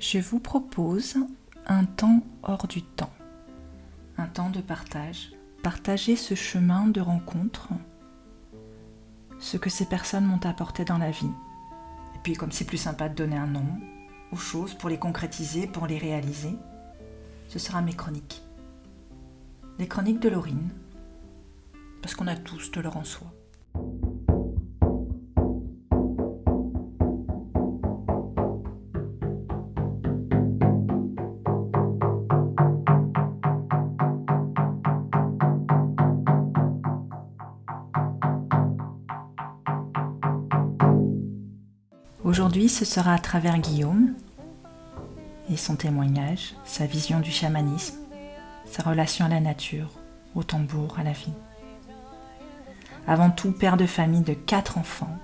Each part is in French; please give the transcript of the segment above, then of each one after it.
Je vous propose un temps hors du temps, un temps de partage. Partager ce chemin de rencontre, ce que ces personnes m'ont apporté dans la vie. Et puis comme c'est plus sympa de donner un nom aux choses pour les concrétiser, pour les réaliser, ce sera mes chroniques. Les chroniques de Laurine, parce qu'on a tous de l'or en soi. Aujourd'hui, ce sera à travers Guillaume et son témoignage, sa vision du chamanisme, sa relation à la nature, au tambour, à la vie. Avant tout, père de famille de 4 enfants,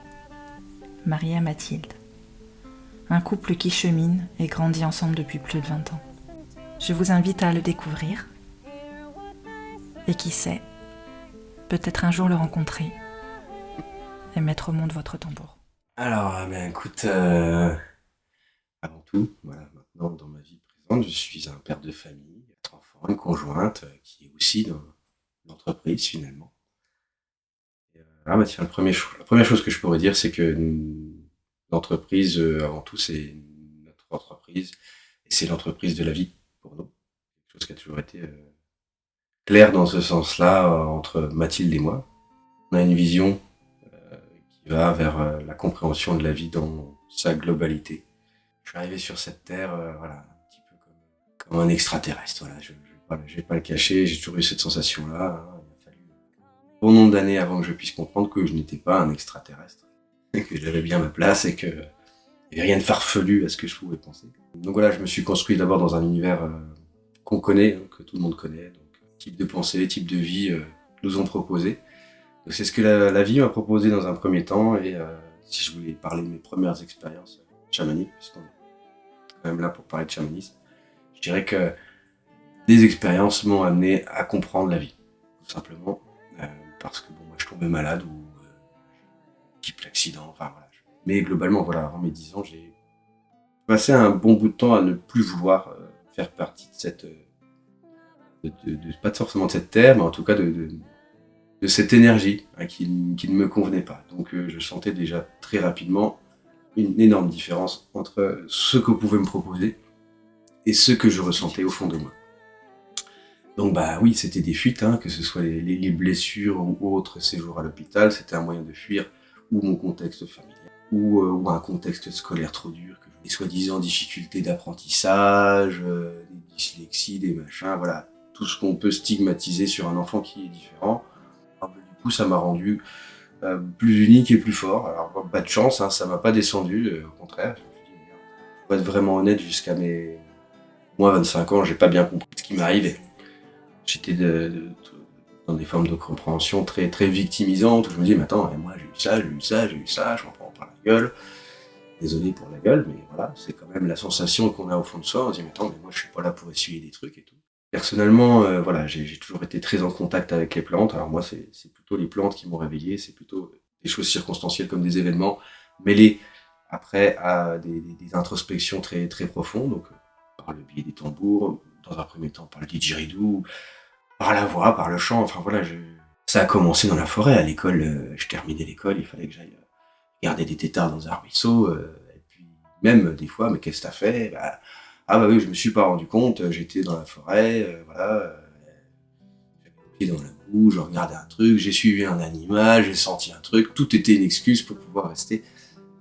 marié à Mathilde. Un couple qui chemine et grandit ensemble depuis plus de 20 ans. Je vous invite à le découvrir et qui sait, peut-être un jour le rencontrer et mettre au monde votre tambour. Alors, écoute, avant tout, voilà, maintenant dans ma vie présente, je suis un père de famille, 4 enfants, une conjointe qui est aussi dans l'entreprise finalement. Et, tiens, la première chose que je pourrais dire, c'est que l'entreprise, avant tout, c'est notre entreprise et c'est l'entreprise de la vie pour nous. Quelque chose qui a toujours été clair dans ce sens-là entre Mathilde et moi. On a une vision qui va vers la compréhension de la vie dans sa globalité. Je suis arrivé sur cette terre, voilà, un petit peu comme un extraterrestre. Voilà, je vais pas le cacher, j'ai toujours eu cette sensation-là. Hein. Il a fallu bon nombre d'années avant que je puisse comprendre que je n'étais pas un extraterrestre, et que j'avais bien ma place et que il n'y avait rien de farfelu à ce que je pouvais penser. Donc voilà, je me suis construit d'abord dans un univers qu'on connaît, hein, que tout le monde connaît. Donc type de pensée, type de vie nous ont proposé. Donc c'est ce que la vie m'a proposé dans un premier temps, et si je voulais parler de mes premières expériences chamaniques, puisqu'on est quand même là pour parler de chamanisme, je dirais que des expériences m'ont amené à comprendre la vie, tout simplement, parce que bon, moi je tombais malade ou type l'accident, enfin voilà. Mais globalement, voilà, avant mes 10 ans, j'ai passé un bon bout de temps à ne plus vouloir faire partie de cette, pas forcément de cette terre, mais en tout cas de cette énergie hein, qui ne me convenait pas. Donc je sentais déjà très rapidement une énorme différence entre ce que pouvait me proposer et ce que je ressentais au fond de moi. Donc bah oui, c'était des fuites, hein, que ce soit les blessures ou autres séjours à l'hôpital, c'était un moyen de fuir, ou mon contexte familial, ou un contexte scolaire trop dur, des soi-disant difficultés d'apprentissage, des dyslexies, des machins, voilà, tout ce qu'on peut stigmatiser sur un enfant qui est différent. Alors, du coup, ça m'a rendu plus unique et plus fort. Alors pas de chance, hein, ça m'a pas descendu, au contraire. Je me suis dit, merde, pour être vraiment honnête, jusqu'à mes moins 25 ans, j'ai pas bien compris ce qui m'arrivait. J'étais dans des formes de compréhension très, très victimisantes, où je me dis, mais attends, moi j'ai eu ça, je m'en prends par la gueule. Désolé pour la gueule, mais voilà, c'est quand même la sensation qu'on a au fond de soi. On se dit, mais attends, mais moi je suis pas là pour essuyer des trucs et tout. Personnellement, voilà, j'ai toujours été très en contact avec les plantes. Alors moi, c'est plutôt les plantes qui m'ont réveillé, c'est plutôt des choses circonstancielles comme des événements, mêlés après à des introspections très, très profondes, donc par le biais des tambours, dans un premier temps par le didgeridoo, par la voix, par le chant, enfin voilà, ça a commencé dans la forêt, à l'école, je terminais l'école, il fallait que j'aille garder des têtards dans un ruisseau, et puis même des fois, mais qu'est-ce que t'as fait? Ah bah oui, je me suis pas rendu compte, j'étais dans la forêt, voilà, j'avais le pied dans la boue, je regardais un truc, j'ai suivi un animal, j'ai senti un truc, tout était une excuse pour pouvoir rester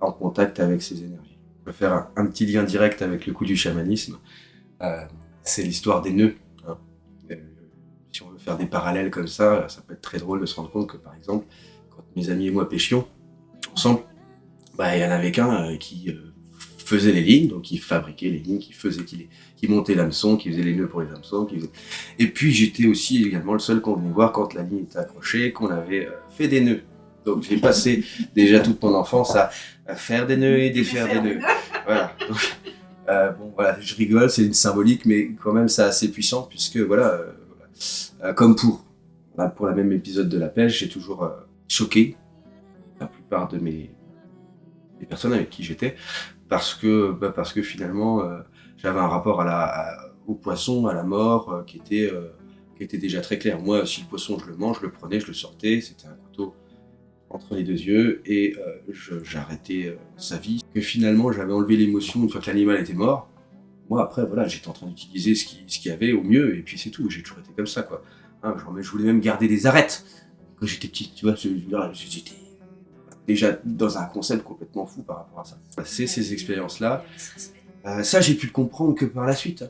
en contact avec ces énergies. Je peux faire un petit lien direct avec le coup du chamanisme, c'est l'histoire des nœuds. Hein. Euh, Si on veut faire des parallèles comme ça peut être très drôle de se rendre compte que, par exemple, quand mes amis et moi pêchions ensemble, bah, il y en avait qu'un qui faisait les lignes, donc qui fabriquait les lignes, qui montait l'hameçon, qui faisait les nœuds pour les hameçons, et puis j'étais aussi également le seul qu'on venait voir quand la ligne était accrochée, qu'on avait fait des nœuds. Donc j'ai passé déjà toute mon enfance à faire des nœuds et défaire des nœuds. Voilà. Donc, bon voilà, je rigole, c'est une symbolique, mais quand même c'est assez puissant puisque voilà, comme pour la même épisode de la pêche, j'ai toujours choqué la plupart des personnes avec qui j'étais parce que finalement, j'avais un rapport au poisson, à la mort, qui était déjà très clair. Moi, si le poisson, je le mange, je le prenais, je le sortais, c'était un couteau entre les deux yeux, et j'arrêtais sa vie. Que finalement, j'avais enlevé l'émotion une fois que l'animal était mort. Moi, après, voilà, j'étais en train d'utiliser ce qu'il y avait au mieux, et puis c'est tout. J'ai toujours été comme ça, quoi. Hein, je voulais même garder des arêtes. Quand j'étais petit, tu vois, j'étais déjà dans un concept complètement fou par rapport à ça. C'est ces expériences-là. Ça, j'ai pu le comprendre que par la suite.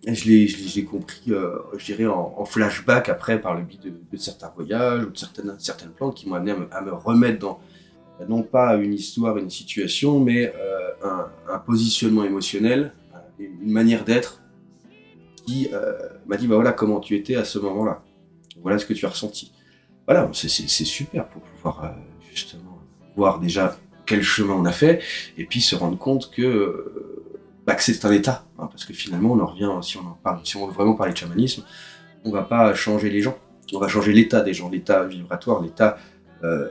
J'ai compris, je dirais, en flashback après, par le biais de certains voyages ou de certaines plantes qui m'ont amené à me remettre dans, non pas une histoire, une situation, mais un positionnement émotionnel, une manière d'être qui m'a dit, bah voilà comment tu étais à ce moment-là. Voilà ce que tu as ressenti. Voilà, c'est super pour pouvoir justement voir déjà quel chemin on a fait, et puis se rendre compte que c'est un état, hein, parce que finalement on en revient, si on veut vraiment parler de chamanisme, on va pas changer les gens, on va changer l'état des gens, l'état vibratoire, l'état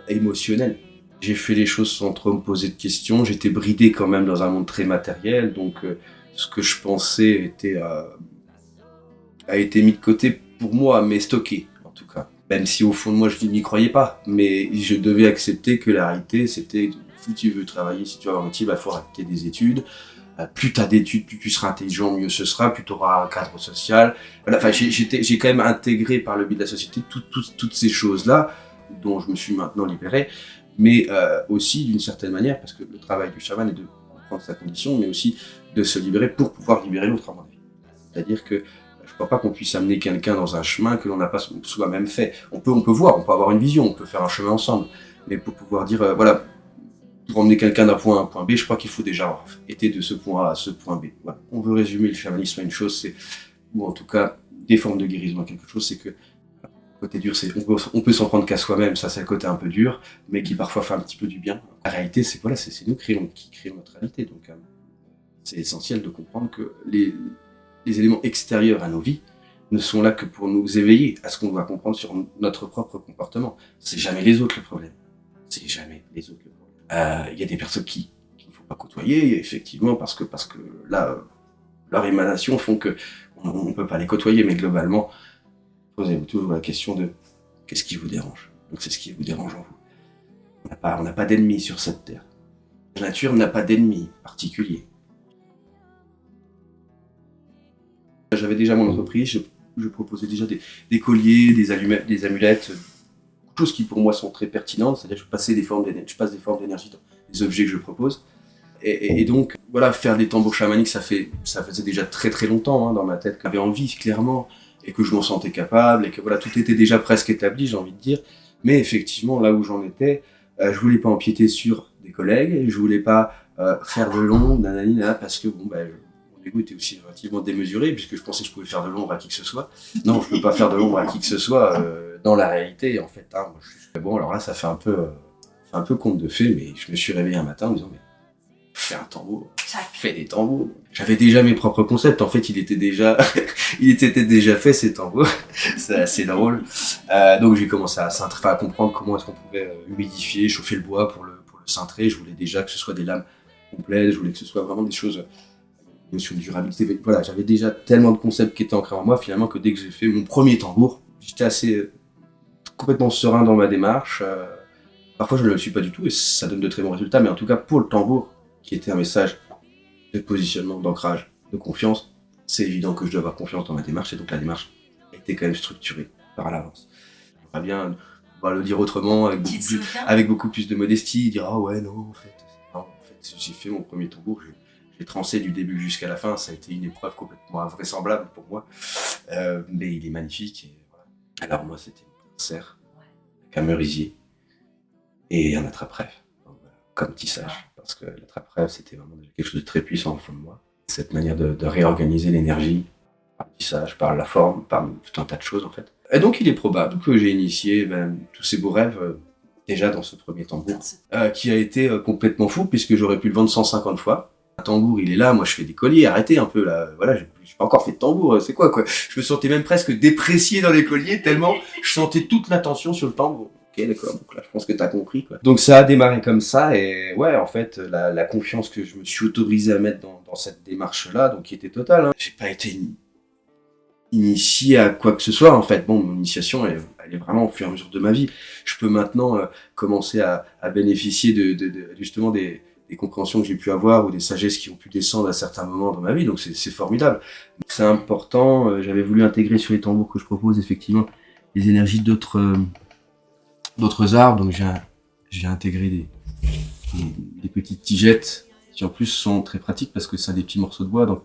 émotionnel. J'ai fait les choses sans trop me poser de questions, j'étais bridé quand même dans un monde très matériel, donc ce que je pensais a été mis de côté pour moi, mais stocké en tout cas. Même si au fond de moi je n'y croyais pas, mais je devais accepter que la réalité c'était, si tu veux travailler, si tu veux avoir un métier, il faut arrêter des études. Plus tu as d'études, plus tu seras intelligent, mieux ce sera, plus tu auras un cadre social. Voilà, enfin, j'ai quand même intégré par le biais de la société toutes ces choses-là, dont je me suis maintenant libéré, mais aussi d'une certaine manière, parce que le travail du chaman est de comprendre sa condition, mais aussi de se libérer pour pouvoir libérer l'autre, à mon avis. C'est-à-dire que je ne crois pas qu'on puisse amener quelqu'un dans un chemin que l'on n'a pas soi-même fait. On peut voir, on peut avoir une vision, on peut faire un chemin ensemble, mais pour pouvoir dire, voilà, pour emmener quelqu'un d'un point A à un point B, je crois qu'il faut déjà avoir été de ce point A à ce point B. Voilà. On veut résumer le chamanisme à une chose, ou en tout cas des formes de guérison à quelque chose, c'est que le côté dur, on peut s'en prendre qu'à soi-même, ça c'est le côté un peu dur, mais qui parfois fait un petit peu du bien. La réalité, c'est nous qui créons notre réalité, donc c'est essentiel de comprendre que les éléments extérieurs à nos vies ne sont là que pour nous éveiller à ce qu'on doit comprendre sur notre propre comportement. C'est jamais les autres le problème. C'est jamais les autres le problème. Il y a des personnes qu'il ne faut pas côtoyer, effectivement, parce que là, leur émanation font que on ne peut pas les côtoyer, mais globalement, posez-vous toujours la question de qu'est-ce qui vous dérange. Donc c'est ce qui vous dérange en vous. On n'a pas d'ennemis sur cette terre. La nature n'a pas d'ennemis particuliers. J'avais déjà mon entreprise, je proposais déjà des colliers, des amulettes, choses qui pour moi sont très pertinentes, c'est-à-dire que je passe des formes d'énergie dans les objets que je propose. Et donc, voilà, faire des tambours chamaniques, ça faisait déjà très très longtemps dans ma tête, que j'avais envie clairement, et que je m'en sentais capable, et que voilà, tout était déjà presque établi, j'ai envie de dire. Mais effectivement, là où j'en étais, je voulais pas empiéter sur des collègues, je voulais pas faire de l'ombre, parce que mon ego était aussi relativement démesuré, puisque je pensais que je pouvais faire de l'ombre à qui que ce soit. Non, je peux pas faire de l'ombre à qui que ce soit dans la réalité, en fait. Moi, bon, alors là, ça fait un peu conte de fées, mais je me suis réveillé un matin en me disant, mais fais un tambour, fais des tambours. J'avais déjà mes propres concepts, en fait, il était déjà fait, ces tambours. C'est assez drôle. Donc j'ai commencé à comprendre comment est-ce qu'on pouvait humidifier, chauffer le bois pour le cintrer. Je voulais déjà que ce soit des lames complètes, je voulais que ce soit vraiment des choses, notion de durabilité. Voilà, j'avais déjà tellement de concepts qui étaient ancrés en moi, finalement, que dès que j'ai fait mon premier tambour, j'étais assez complètement serein dans ma démarche. Parfois, je ne le suis pas du tout et ça donne de très bons résultats, mais en tout cas, pour le tambour, qui était un message de positionnement, d'ancrage, de confiance, c'est évident que je dois avoir confiance dans ma démarche, et donc la démarche était quand même structurée par l'avance. J'aimerais bien le dire autrement, avec beaucoup plus de modestie, dire « Ah ouais, non, en fait, j'ai fait mon premier tambour, j'ai trancé du début jusqu'à la fin, ça a été une épreuve complètement invraisemblable pour moi, mais il est magnifique. Et voilà. Alors moi, c'était un cerf, avec un merisier et un attrape-rêve, comme tissage, parce que l'attrape-rêve, c'était vraiment quelque chose de très puissant au fond de moi. Cette manière de réorganiser l'énergie, par le tissage, par la forme, par tout un tas de choses en fait. Et donc il est probable que j'ai initié tous ces beaux rêves déjà dans ce premier tambour, qui a été complètement fou, puisque j'aurais pu le vendre 150 fois. Un tambour, il est là, moi je fais des colliers, arrêtez un peu là, voilà, j'ai pas encore fait de tambour, c'est quoi. Je me sentais même presque déprécié dans les colliers, tellement je sentais toute l'attention sur le tambour. Ok, d'accord, donc là, je pense que t'as compris, quoi. Donc ça a démarré comme ça, et ouais, en fait, la confiance que je me suis autorisé à mettre dans cette démarche-là, donc qui était totale, hein. J'ai pas été initié à quoi que ce soit, en fait. Bon, mon initiation, elle est vraiment au fur et à mesure de ma vie. Je peux maintenant commencer à bénéficier justement des compréhensions que j'ai pu avoir ou des sagesses qui ont pu descendre à certains moments dans ma vie, donc c'est formidable. C'est important, j'avais voulu intégrer sur les tambours que je propose, effectivement, les énergies d'autres arbres, donc j'ai intégré des petites tigettes qui en plus sont très pratiques parce que c'est des petits morceaux de bois, donc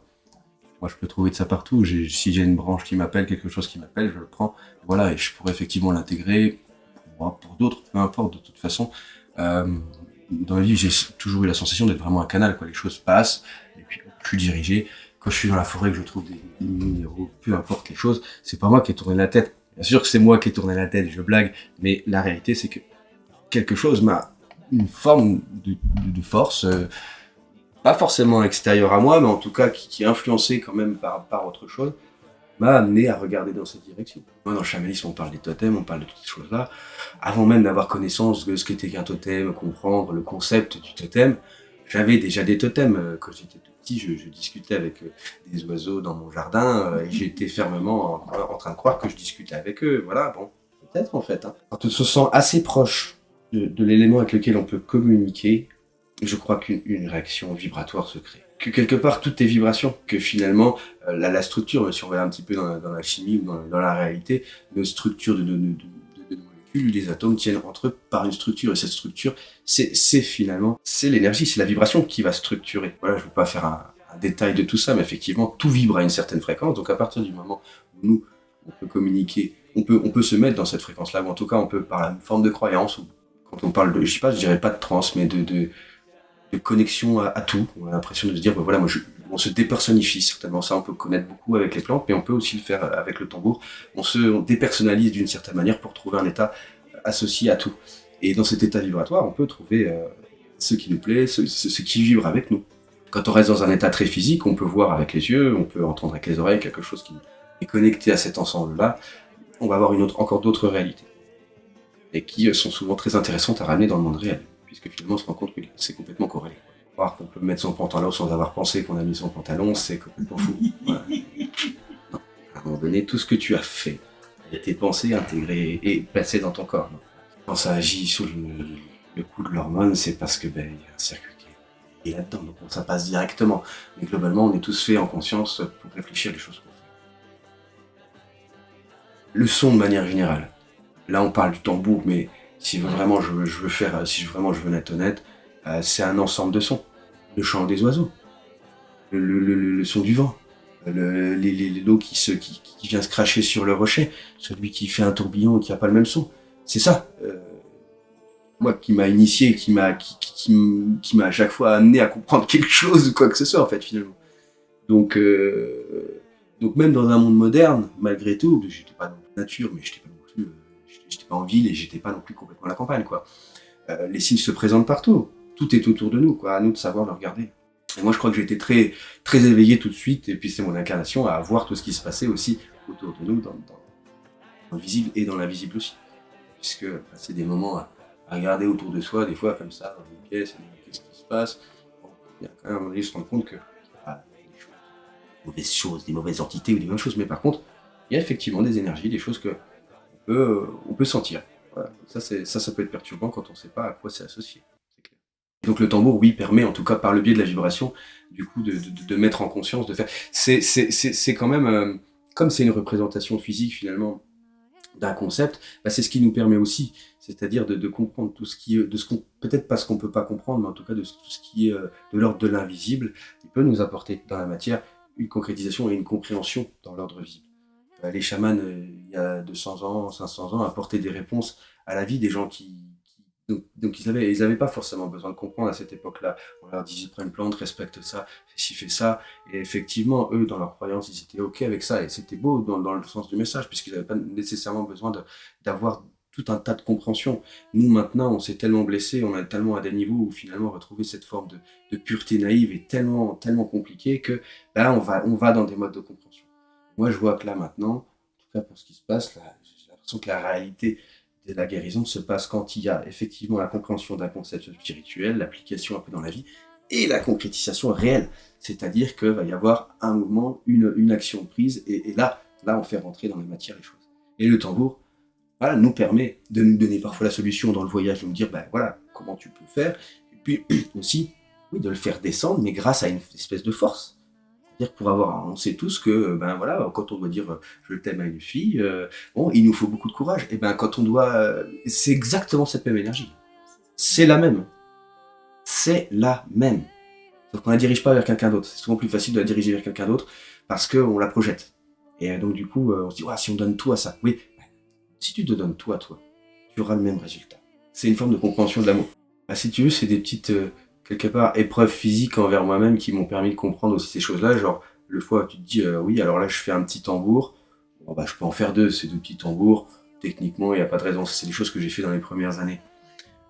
moi je peux trouver de ça partout. Si j'ai une branche qui m'appelle, quelque chose qui m'appelle, je le prends, voilà, et je pourrais effectivement l'intégrer pour moi, pour d'autres, peu importe, de toute façon. Euh, dans la vie, j'ai toujours eu la sensation d'être vraiment un canal, quoi. Les choses passent, et puis je suis dirigé. Quand je suis dans la forêt, que je trouve des minéraux, peu importe les choses, c'est pas moi qui ai tourné la tête. Bien sûr que c'est moi qui ai tourné la tête, je blague, mais la réalité c'est que quelque chose m'a une forme de force, pas forcément extérieure à moi, mais en tout cas qui est influencée quand même par autre chose, m'a amené à regarder dans cette direction. Moi, dans le chamanisme, on parle des totems, on parle de toutes ces choses-là. Avant même d'avoir connaissance de ce qu'était qu'un totem, comprendre le concept du totem, j'avais déjà des totems. Quand j'étais tout petit, je discutais avec des oiseaux dans mon jardin et j'étais fermement en train de croire que je discutais avec eux. Voilà, bon, peut-être en fait. Hein. Quand on se sent assez proche de l'élément avec lequel on peut communiquer, je crois qu'une réaction vibratoire se crée. Que quelque part, tout est vibration, que finalement, la structure, si on va un petit peu dans la chimie ou dans la réalité, nos structures de molécules, les atomes tiennent entre eux par une structure, et cette structure, c'est finalement, c'est l'énergie, c'est la vibration qui va structurer. Voilà, je ne veux pas faire un détail de tout ça, mais effectivement, tout vibre à une certaine fréquence, donc à partir du moment où nous, on peut communiquer, on peut se mettre dans cette fréquence-là, ou en tout cas, on peut, par une forme de croyance, ou quand on parle de, je sais pas, je dirais pas de transe, mais de connexion à tout. On a l'impression de se dire, ben voilà, on se dépersonnifie certainement. Ça, on peut connaître beaucoup avec les plantes, mais on peut aussi le faire avec le tambour. On dépersonnalise d'une certaine manière pour trouver un état associé à tout. Et dans cet état vibratoire, on peut trouver ce qui nous plaît, ce qui vibre avec nous. Quand on reste dans un état très physique, on peut voir avec les yeux, on peut entendre avec les oreilles quelque chose qui est connecté à cet ensemble-là. On va avoir encore d'autres réalités. Et qui sont souvent très intéressantes à ramener dans le monde réel, puisque finalement on se rend compte que c'est complètement corrélé. Voir qu'on peut mettre son pantalon sans avoir pensé qu'on a mis son pantalon, c'est complètement fou. Voilà. Non. À un moment donné, tout ce que tu as fait a été pensé, intégré et placé dans ton corps. Non. Quand ça agit sous le coup de l'hormone, c'est parce que y a un circuit qui est là-dedans, donc ça passe directement. Mais globalement, on est tous faits en conscience pour réfléchir les choses qu'on fait. Le son de manière générale. Là, on parle du tambour, mais si vraiment je veux être honnête, c'est un ensemble de sons. Le chant des oiseaux, le son du vent, l'eau qui vient se cracher sur le rocher, celui qui fait un tourbillon et qui n'a pas le même son. C'est ça, moi, qui m'a initié, qui m'a à chaque fois amené à comprendre quelque chose ou quoi que ce soit, en fait, finalement. Donc, donc même dans un monde moderne, malgré tout, j'étais pas dans la nature, mais j'étais pas non plus, j'étais pas en ville et j'étais pas non plus complètement à la campagne, quoi. Les signes se présentent partout. Tout est autour de nous, quoi. À nous de savoir le regarder. Et moi, je crois que j'ai été très, très éveillé tout de suite, et puis c'est mon incarnation à voir tout ce qui se passait aussi autour de nous, dans le visible et dans l'invisible aussi. Puisque c'est des moments à regarder autour de soi, des fois comme ça, dans une pièce, qu'est-ce qui se passe. Bon, il y a quand même un moment donné, je me rends compte que des mauvaises choses, des mauvaises entités ou des bonnes choses, mais par contre, il y a effectivement des énergies, des choses que on peut sentir. Voilà. Ça peut être perturbant quand on ne sait pas à quoi c'est associé. C'est clair. Donc le tambour, oui, permet, en tout cas par le biais de la vibration, du coup, de mettre en conscience, de faire. C'est quand même, comme c'est une représentation physique finalement d'un concept, bah, c'est ce qui nous permet aussi, c'est-à-dire de comprendre tout ce qui est, de ce qu'on, peut-être pas ce qu'on peut pas comprendre, mais en tout cas de tout ce qui est de l'ordre de l'invisible, il peut nous apporter dans la matière une concrétisation et une compréhension dans l'ordre visible. Les chamans, il y a 200 ans, 500 ans, apportaient des réponses à la vie des gens donc ils avaient pas forcément besoin de comprendre à cette époque-là. On leur disait, prends une plante, respecte ça, fais ci, fais ça. Et effectivement, eux, dans leur croyance, ils étaient OK avec ça. Et c'était beau dans le sens du message, puisqu'ils n'avaient pas nécessairement besoin d'avoir tout un tas de compréhension. Nous, maintenant, on s'est tellement blessés, on est tellement à des niveaux où finalement retrouver cette forme de pureté naïve est tellement, tellement compliqué que là, on va dans des modes de compréhension. Moi, je vois que là, maintenant, en tout cas pour ce qui se passe, là, j'ai l'impression que la réalité Et la guérison se passe quand il y a effectivement la compréhension d'un concept spirituel, l'application un peu dans la vie, et la concrétisation réelle. C'est-à-dire qu'il va y avoir un mouvement, une action prise, et là, on fait rentrer dans la matière les choses. Et le tambour, voilà, nous permet de nous donner parfois la solution dans le voyage, de nous dire, ben voilà, comment tu peux faire, et puis aussi, oui, de le faire descendre, mais grâce à une espèce de force. C'est-à-dire pour avoir, on sait tous que, ben voilà, quand on doit dire je t'aime à une fille, bon, il nous faut beaucoup de courage. Et ben quand on doit, c'est exactement cette même énergie. C'est la même. C'est la même. Sauf qu'on la dirige pas vers quelqu'un d'autre. C'est souvent plus facile de la diriger vers quelqu'un d'autre parce qu'on la projette. Et donc du coup, on se dit, si on donne tout à ça, oui, si tu te donnes tout à toi, tu auras le même résultat. C'est une forme de compréhension de l'amour. Bah, si tu veux, c'est des petites, quelque part, épreuves physiques envers moi-même qui m'ont permis de comprendre aussi ces choses-là. Genre, le fois, tu te dis, oui, alors là, je fais un petit tambour. Bon, bah, je peux en faire deux, ces deux petits tambours. Techniquement, il n'y a pas de raison. C'est des choses que j'ai fait dans les premières années.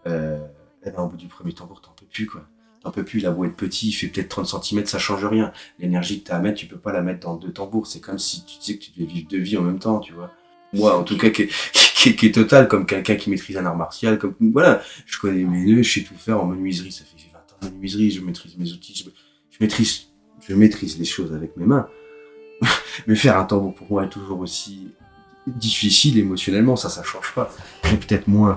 Et ben, au bout du premier tambour, t'en peux plus, quoi. T'en peux plus, il a beau être petit, il fait peut-être 30 cm, ça change rien. L'énergie que t'as à mettre, tu peux pas la mettre dans deux tambours. C'est comme si tu disais que tu devais vivre deux vies en même temps, tu vois. Moi, en tout cas, qui est total, comme quelqu'un qui maîtrise un art martial, comme, voilà. Je connais mes nœuds, je sais tout faire en menuiserie. Ça fait 20 ans de menuiserie, je maîtrise mes outils, je maîtrise les choses avec mes mains. Mais faire un tambour pour moi est toujours aussi difficile émotionnellement, ça change pas. Mais peut-être moins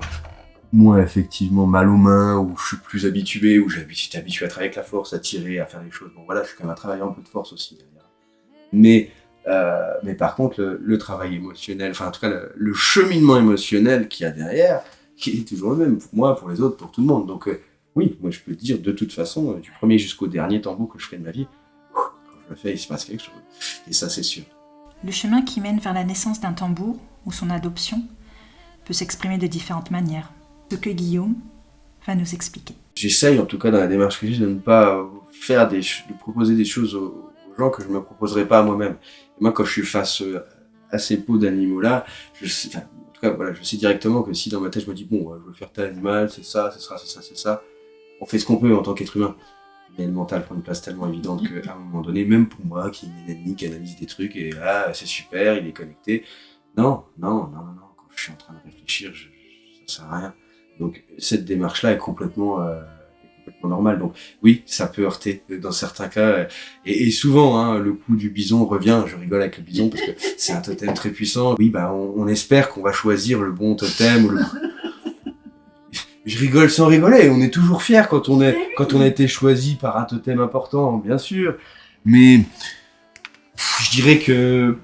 effectivement mal aux mains, où je suis plus habitué, où j'étais habitué à travailler avec la force, à tirer, à faire des choses. Bon voilà, je suis quand même à travailler un peu de force aussi derrière. Mais par contre, le travail émotionnel, enfin en tout cas le cheminement émotionnel qu'il y a derrière, qui est toujours le même, pour moi, pour les autres, pour tout le monde. Donc oui, moi je peux te dire de toute façon, du premier jusqu'au dernier tambour que je ferai de ma vie, quand je le fais, il se passe quelque chose. Et ça c'est sûr. Le chemin qui mène vers la naissance d'un tambour ou son adoption peut s'exprimer de différentes manières. Ce que Guillaume va nous expliquer. J'essaye, en tout cas dans la démarche que j'ai, de ne pas de proposer des choses aux gens que je ne me proposerais pas à moi-même. Et moi, quand je suis face à ces peaux d'animaux-là, en tout cas, voilà, je sais directement que si dans ma tête je me dis, bon, je veux faire tel animal, c'est ça, c'est ça, on fait ce qu'on peut en tant qu'être humain. Mais le mental prend une place tellement évidente qu'à un moment donné, même pour moi, qui est une ennemi, qui analyse des trucs, et c'est super, il est connecté. Non. Quand je suis en train de réfléchir, ça sert à rien. Donc cette démarche-là est complètement normale. Donc oui, ça peut heurter dans certains cas. Et souvent, hein, le coup du bison revient. Je rigole avec le bison parce que c'est un totem très puissant. Oui, bah on espère qu'on va choisir le bon totem. Je rigole sans rigoler. On est toujours fiers quand on a été choisi par un totem important, bien sûr. Mais je dirais que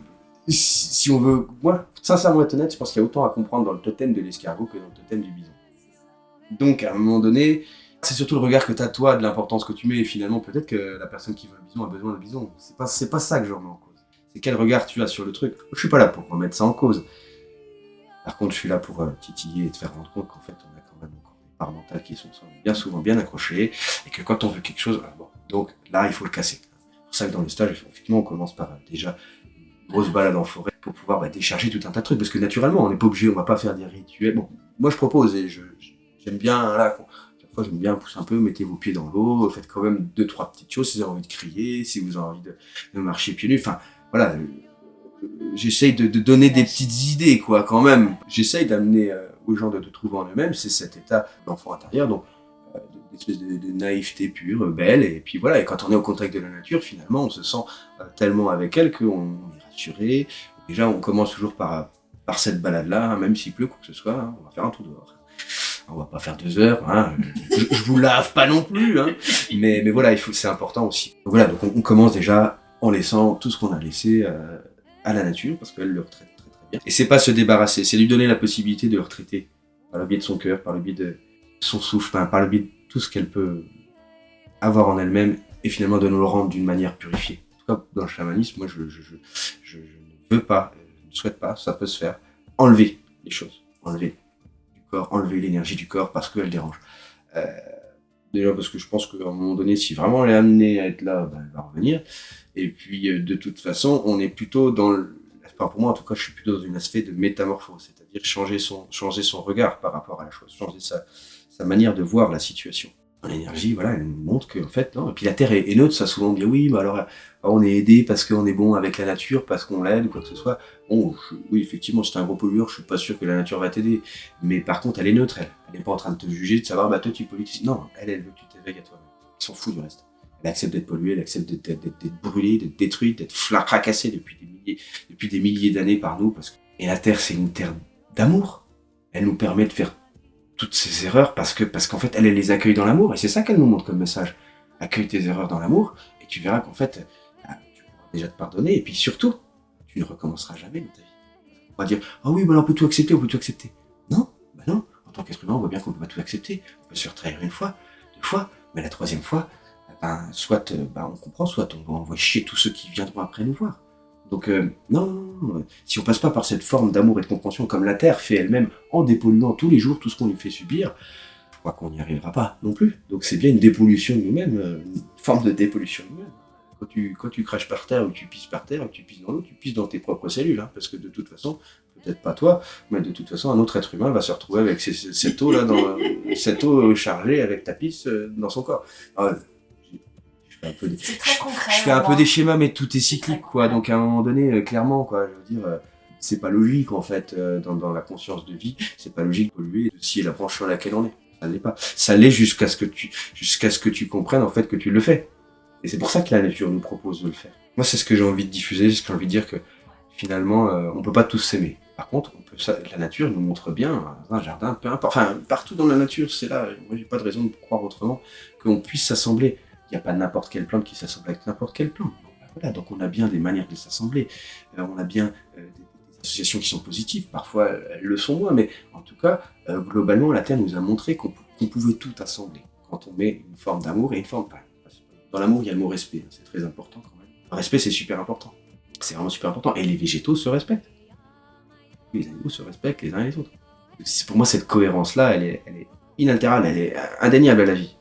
si on veut, moi, sincèrement être honnête, je pense qu'il y a autant à comprendre dans le totem de l'escargot que dans le totem du bison. Donc, à un moment donné, c'est surtout le regard que tu as toi, de l'importance que tu mets, et finalement, peut-être que la personne qui veut le bison a besoin de bison. C'est pas ça que je remets en cause. C'est quel regard tu as sur le truc. Je suis pas là pour remettre ça en cause. Par contre, je suis là pour titiller et te faire rendre compte qu'en fait, on a quand même encore des parts mentales qui sont bien souvent bien accrochées, et que quand on veut quelque chose, bon, donc là, il faut le casser. C'est pour ça que dans le stage, effectivement, on commence par déjà une grosse balade en forêt pour pouvoir décharger tout un tas de trucs, parce que naturellement, on n'est pas obligé, on va pas faire des rituels. Bon, moi, je propose, et j'aime bien, là, parfois j'aime bien pousser un peu, mettez vos pieds dans l'eau, faites quand même 2-3 petites choses, si vous avez envie de crier, si vous avez envie de marcher pieds nus, enfin, voilà, j'essaye de donner des petites idées, quoi, quand même. J'essaye d'amener aux gens de trouver en eux-mêmes, c'est cet état d'enfant intérieur, donc d'espèce de naïveté pure, belle, et puis voilà, et quand on est au contact de la nature, finalement, on se sent tellement avec elle qu'on est rassuré. Déjà, on commence toujours par cette balade-là, hein, même s'il pleut, quoi que ce soit, hein, on va faire un tour dehors. On va pas faire 2 heures, hein. Je vous lave pas non plus, hein. Mais voilà, c'est important aussi. Donc voilà, donc on commence déjà en laissant tout ce qu'on a laissé à la nature, parce qu'elle le retraite très très bien. Et c'est pas se débarrasser, c'est lui donner la possibilité de le retraiter par le biais de son cœur, par le biais de son souffle, par le biais de tout ce qu'elle peut avoir en elle-même, et finalement de nous le rendre d'une manière purifiée. En tout cas, dans le chamanisme, moi je ne veux pas, je ne souhaite pas, ça peut se faire, enlever les choses, enlever corps, enlever l'énergie du corps parce qu'elle dérange. Déjà parce que je pense qu'à un moment donné, si vraiment elle est amenée à être là, ben, elle va revenir. Et puis de toute façon, on est plutôt enfin, pour moi en tout cas, je suis plutôt dans un aspect de métamorphose, c'est-à-dire changer son regard par rapport à la chose, changer sa manière de voir la situation. Dans l'énergie, voilà, elle nous montre que en fait, non. Et puis la Terre est neutre, ça a souvent dit oui, mais alors on est aidé parce qu'on est bon avec la nature, parce qu'on l'aide ou quoi que ce soit. Bon, oui, effectivement, si t'es un gros pollueur, je suis pas sûr que la nature va t'aider. Mais par contre, elle est neutre, elle est pas en train de te juger, de savoir, bah toi tu pollues. Non, elle veut que tu t'éveilles à toi-même. Elle s'en fout du reste. Elle accepte d'être polluée, elle accepte d'être brûlée, d'être détruite, d'être fracassée depuis des milliers d'années par nous. Et la Terre, c'est une terre d'amour. Elle nous permet de faire toutes ces erreurs parce qu'en fait, elle les accueille dans l'amour. Et c'est ça qu'elle nous montre comme message. Accueille tes erreurs dans l'amour et tu verras qu'en fait, tu pourras déjà te pardonner. Et puis surtout, tu ne recommenceras jamais dans ta vie. On va dire, ah oui, on peut tout accepter, on peut tout accepter. Non, bah non. En tant qu'être humain, on voit bien qu'on peut pas tout accepter. On peut se faire trahir une fois, deux fois, mais la troisième fois, soit on comprend, soit on va envoyer chier tous ceux qui viendront après nous voir. Donc non, si on passe pas par cette forme d'amour et de compréhension comme la Terre fait elle-même en dépolluant tous les jours tout ce qu'on lui fait subir, je crois qu'on n'y arrivera pas non plus. Donc c'est bien une dépollution de nous-mêmes, une forme de dépollution de nous-mêmes. Quand tu craches par terre ou tu pisses par terre ou tu pisses dans l'eau, tu pisses dans tes propres cellules, hein, parce que de toute façon, peut-être pas toi, mais de toute façon un autre être humain va se retrouver avec cette eau là, cette eau chargée avec ta pisse dans son corps. Alors, je fais un peu des schémas, mais tout est cyclique, quoi. Donc à un moment donné, clairement, quoi, je veux dire, c'est pas logique en fait dans la conscience de vie. C'est pas logique de polluer, de scier la branche sur laquelle on est. Ça l'est pas. Ça l'est jusqu'à ce que tu comprennes en fait que tu le fais. Et c'est pour ça que la nature nous propose de le faire. Moi, c'est ce que j'ai envie de diffuser, c'est ce que j'ai envie de dire que finalement, on peut pas tous s'aimer. Par contre, la nature nous montre bien, dans un jardin, peu importe, enfin partout dans la nature, c'est là. Moi, j'ai pas de raison de croire autrement qu'on puisse s'assembler. Il n'y a pas n'importe quelle plante qui s'assemble avec n'importe quelle plante. Voilà, donc on a bien des manières de s'assembler, on a bien des associations qui sont positives, parfois elles le sont moins, mais en tout cas, globalement, la Terre nous a montré qu'on pouvait tout assembler quand on met une forme d'amour et une forme... Dans l'amour, il y a le mot respect, c'est très important quand même. Le respect, c'est super important. C'est vraiment super important. Et les végétaux se respectent. Les animaux se respectent les uns et les autres. Pour moi, cette cohérence-là, elle est inaltérable, elle est indéniable à la vie.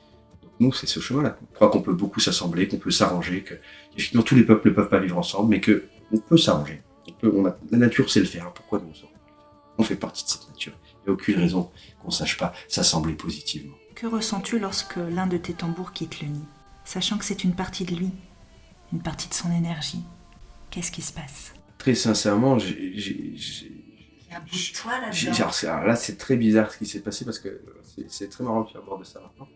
Nous, c'est ce chemin-là. On croit qu'on peut beaucoup s'assembler, qu'on peut s'arranger, que effectivement tous les peuples ne peuvent pas vivre ensemble, mais qu'on peut s'arranger. La nature sait le faire. Pourquoi nous on fait partie de cette nature. Il n'y a aucune raison qu'on ne sache pas s'assembler positivement. Que ressens-tu lorsque l'un de tes tambours quitte le nid, sachant que c'est une partie de lui, une partie de son énergie? Qu'est-ce qui se passe? Très sincèrement, Il y a un bout de toi là-dedans. Alors là, c'est très bizarre ce qui s'est passé parce que c'est très marrant que tu abordes ça maintenant.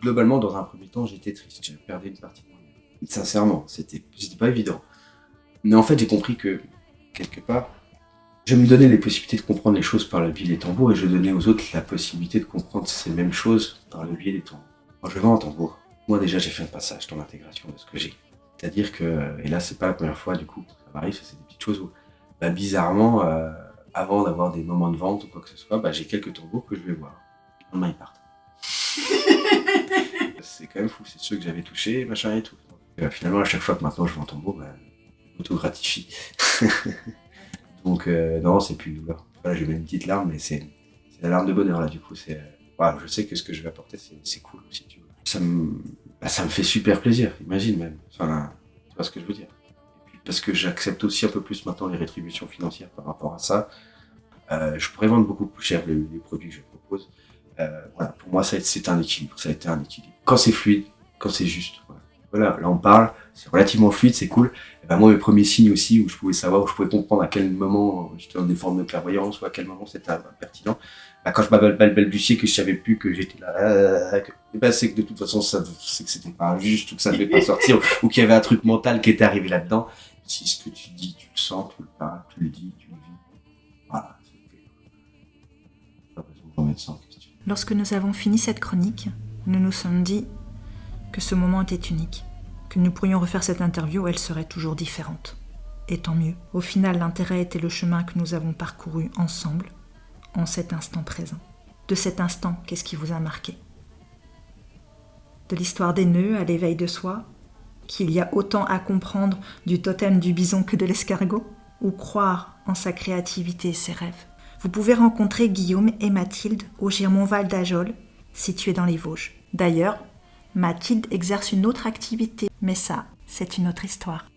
Globalement, dans un premier temps, j'étais triste. J'avais perdu une partie de moi. Sincèrement, c'était pas évident. Mais en fait, j'ai compris que, quelque part, je me donnais les possibilités de comprendre les choses par le biais des tambours et je donnais aux autres la possibilité de comprendre ces mêmes choses par le biais des tambours. Quand je vends un tambour, moi déjà, j'ai fait un passage dans l'intégration de ce que j'ai. C'est-à-dire que, et là, c'est pas la première fois, du coup, ça m'arrive, c'est des petites choses où, bizarrement, avant d'avoir des moments de vente ou quoi que ce soit, j'ai quelques tambours que je vais voir. Le lendemain, ils partent. C'est quand même fou, c'est ceux que j'avais touchés, machin et tout. Finalement, à chaque fois que maintenant je vends un tambour, je m'auto-gratifie. Donc, non, c'est plus une douleur. Voilà, j'ai même une petite larme, mais c'est la larme de bonheur, là, du coup. Je sais que ce que je vais apporter, c'est cool, si tu veux. Ça me fait super plaisir, imagine même. Enfin, tu vois ce que je veux dire. Et puis, parce que j'accepte aussi un peu plus maintenant les rétributions financières par rapport à ça. Je pourrais vendre beaucoup plus cher les produits que je propose. Voilà, pour moi, c'est un équilibre. Ça a été un équilibre. Quand c'est fluide, quand c'est juste. Voilà, là on parle, c'est relativement fluide, c'est cool. Et moi, mes premiers signes aussi, où je pouvais savoir, où je pouvais comprendre à quel moment j'étais dans des formes de clairvoyance, ou à quel moment c'était pertinent. Quand je balbutiais que je savais plus que j'étais là, c'est que de toute façon, c'est que c'était pas injuste, ou que ça devait pas sortir, ou qu'il y avait un truc mental qui était arrivé là-dedans. Si ce que tu dis, tu le sens, tu le parles, tu le dis, tu le vis. Voilà, c'est pas besoin de remettre ça en question. Lorsque nous avons fini cette chronique, nous nous sommes dit que ce moment était unique, que nous pourrions refaire cette interview où elle serait toujours différente. Et tant mieux. Au final, l'intérêt était le chemin que nous avons parcouru ensemble, en cet instant présent. De cet instant, qu'est-ce qui vous a marqué? De l'histoire des nœuds à l'éveil de soi, qu'il y a autant à comprendre du totem du bison que de l'escargot, ou croire en sa créativité et ses rêves. Vous pouvez rencontrer Guillaume et Mathilde au Girmont-Val d'Ajol, situé dans les Vosges. D'ailleurs, Mathilde exerce une autre activité, mais ça, c'est une autre histoire.